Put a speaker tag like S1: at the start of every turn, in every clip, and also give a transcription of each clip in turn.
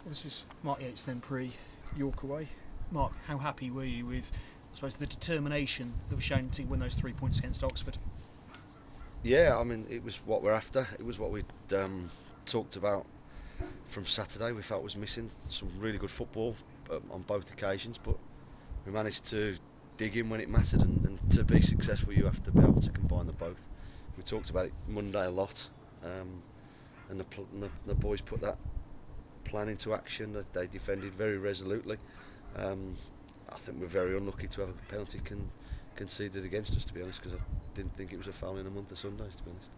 S1: Well, this is Mark Yates then pre-York away. Mark, how happy were you with, I suppose, the determination that was shown to win those 3 points against Oxford?
S2: Yeah, I mean, it was what we're after. It was what we'd talked about from Saturday. We felt was missing some really good football on both occasions, but we managed to dig in when it mattered, and to be successful you have to be able to combine the both. We talked about it Monday a lot, and the boys put that plan into action. That they defended very resolutely. I think we're very unlucky to have a penalty conceded against us, to be honest, because I didn't think it was a foul in a month of Sundays, to be honest.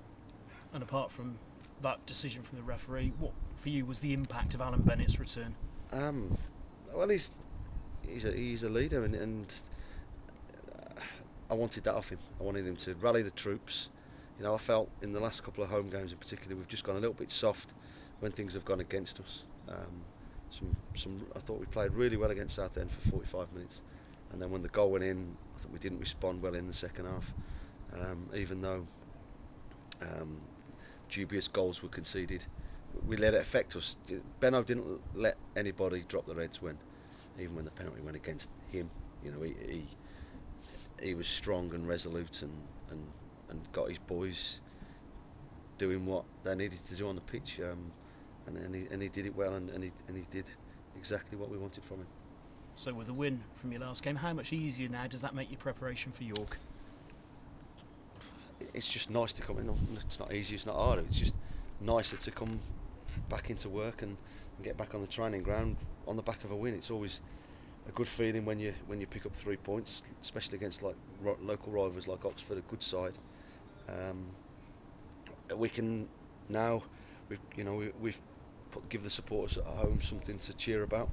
S1: And apart from that decision from the referee, what for you was the impact of Alan Bennett's return?
S2: Well, he's a leader, and I wanted that off him. I wanted him to rally the troops. You know, I felt in the last couple of home games in particular we've just gone a little bit soft when things have gone against us. I thought we played really well against Southend for 45 minutes, and then when the goal went in, I thought we didn't respond well in the second half. Even though dubious goals were conceded, we let it affect us. Benno didn't let anybody drop their heads even when the penalty went against him. You know, he was strong and resolute and got his boys doing what they needed to do on the pitch, and he did it well, and he did exactly what we wanted from him.
S1: So with a win from your last game, how much easier now does that make your preparation for York?
S2: It's just nice to come in. It's not easy, it's not hard. It's just nicer to come back into work and get back on the training ground on the back of a win. It's always a good feeling when you pick up 3 points, especially against like local rivals like Oxford, a good side. We can now, we've give the supporters at home something to cheer about,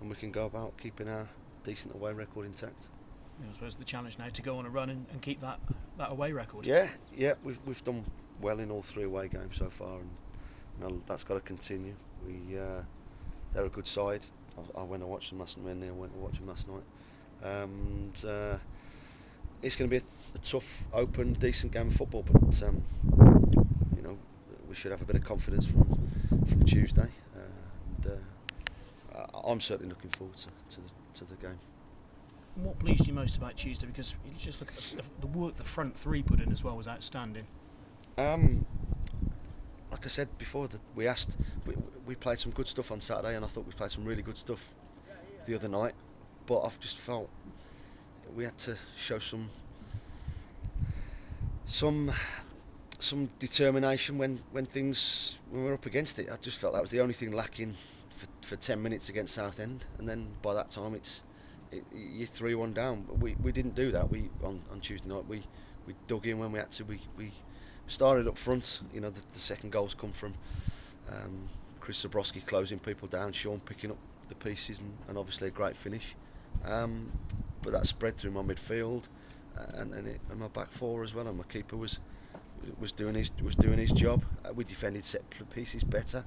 S2: and we can go about keeping our decent away record intact.
S1: I suppose the challenge now to go on a run and keep that away record.
S2: Yeah, we've done well in all 3 away games so far, and that's got to continue. They're a good side. I went and watched them last night. Neil went and watched them last night, and it's going to be a tough, open, decent game of football. But we should have a bit of confidence from Tuesday, and I'm certainly looking forward to the game.
S1: And what pleased you most about Tuesday? Because you just look at the work the front three put in as well was outstanding.
S2: Like I said before, that we played some good stuff on Saturday, and I thought we played some really good stuff the other night. But I've just felt we had to show some determination when we're up against it. I just felt that was the only thing lacking for 10 minutes against Southend, and then by that time you're 3-1 down. But we didn't do that. On Tuesday night we dug in when we had to. We started up front. You know, the second goals come from Chris Zabrowski closing people down, Sean picking up the pieces, and obviously a great finish. But that spread through my midfield and my back four as well, and my keeper was doing his job. We defended set pieces better,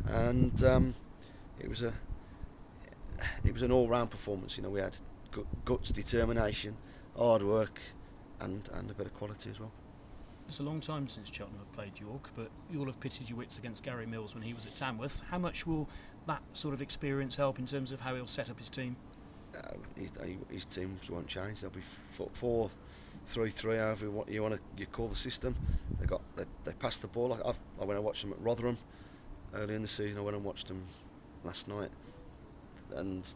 S2: and it was an all-round performance. You know, we had guts, determination, hard work, and a bit of quality as well.
S1: It's a long time since Cheltenham have played York, but you all have pitted your wits against Gary Mills when he was at Tamworth. How much will that sort of experience help in terms of how he'll set up his team?
S2: His teams won't change. They'll be 4-3-3, however you call the system. They pass the ball. I went and watched them at Rotherham early in the season. I went and watched them last night, and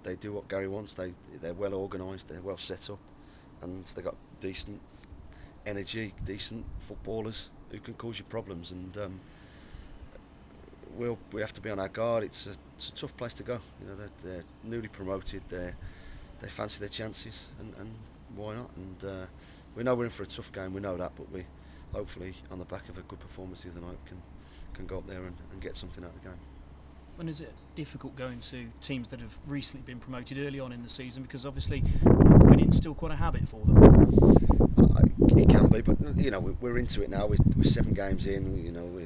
S2: they do what Gary wants. They're well organised. They're well set up, and they got decent energy, decent footballers who can cause you problems. And we have to be on our guard. It's a tough place to go. You know, they're newly promoted. They fancy their chances, and why not? And we know we're in for a tough game. We know that, but we hopefully on the back of a good performance the other night can go up there and get something out of the game.
S1: And is it difficult going to teams that have recently been promoted early on in the season, because obviously winning's still quite a habit for them?
S2: It can be, but you know, we're into it now. We're 7 games in. You know,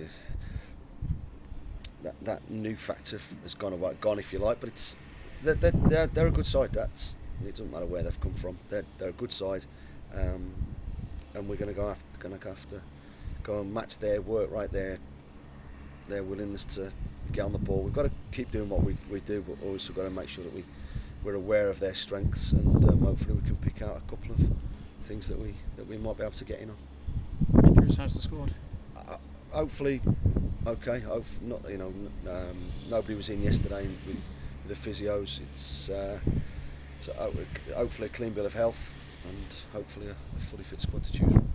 S2: that new factor has gone if you like. But they're a good side. It doesn't matter where they've come from. They're a good side, and we're going to have to go and match their work right there. Their willingness to get on the ball. We've got to keep doing what we do, but also got to make sure that we're aware of their strengths, and hopefully we can pick out a couple of things that we might be able to get in on.
S1: Injuries, how's the squad?
S2: Hopefully, okay. Nobody was in yesterday with the physios. It's so hopefully a clean bill of health, and hopefully a fully fit squad to choose from.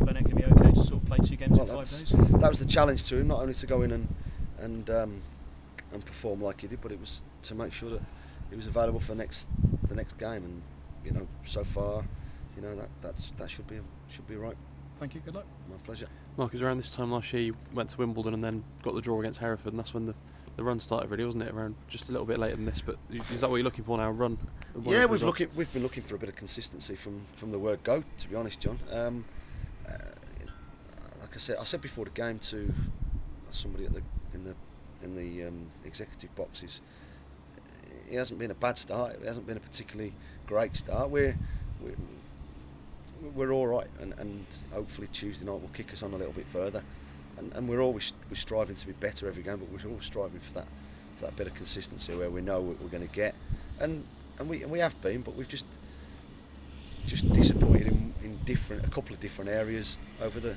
S1: Bennett can be okay to sort of play 2 games in 5 days?
S2: That was the challenge to him, not only to go in and perform like he did, but it was to make sure that he was available for the next game. And so far, that should be right.
S1: Thank you. Good luck.
S2: My pleasure.
S3: Mark, it was around this time last year you went to Wimbledon and then got the draw against Hereford, and that's when the run started, really, wasn't it? Around just a little bit later than this, but is that what you're looking for now? Run?
S2: Yeah, we've been looking for a bit of consistency from the word go. To be honest, John. Like I said before the game to somebody in the executive boxes, it hasn't been a bad start. It hasn't been a particularly great start. We're all right, and hopefully Tuesday night will kick us on a little bit further. And we're striving to be better every game, but we're always striving for that bit of consistency where we know what we're going to get, and we have been, but we've just disappointed in a couple of different areas over the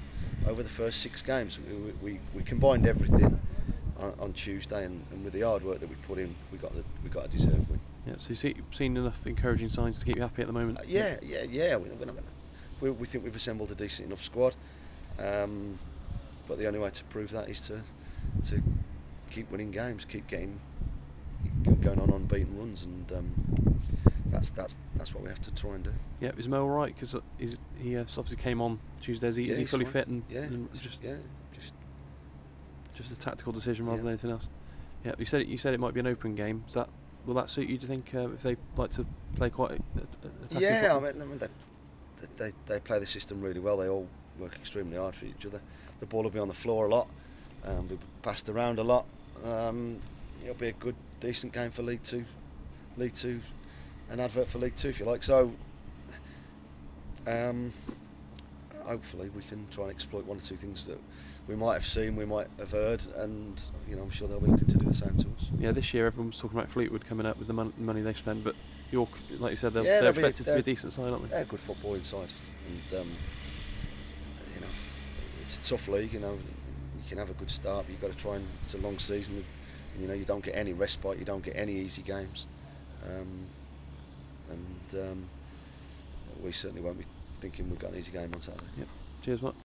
S2: first 6 games. We combined everything on Tuesday, and with the hard work that we put in, we got a deserved win.
S3: Yeah. So you've seen enough encouraging signs to keep you happy at the moment?
S2: Yeah. We think we've assembled a decent enough squad, but the only way to prove that is to keep winning games, keep going on unbeaten runs, and that's what we have to try and do.
S3: Yeah, is Mo all right? Because he obviously came on Tuesday. Is he fully fit and just a tactical decision rather than anything else? Yeah, you said it might be an open game. Will that suit you? Do you think if they like to play quite attacking?
S2: Yeah, I mean they play the system really well. They all work extremely hard for each other. The ball will be on the floor a lot, be passed around a lot. It'll be a good, decent game for League Two, an advert for League Two if you like. So hopefully we can try and exploit 1 or 2 things that we might have seen, we might have heard, and I'm sure they'll be looking to do the same to us.
S3: Yeah, this year everyone was talking about Fleetwood coming up with the money they spend, but York, like you said, they're expected to be a decent side, aren't they?
S2: They're a good footballing side, and it's a tough league. You can have a good start, but you've got to try and. It's a long season, and you don't get any respite, you don't get any easy games, and we certainly won't be thinking we've got an easy game on Saturday.
S3: Yep. Cheers, Mark.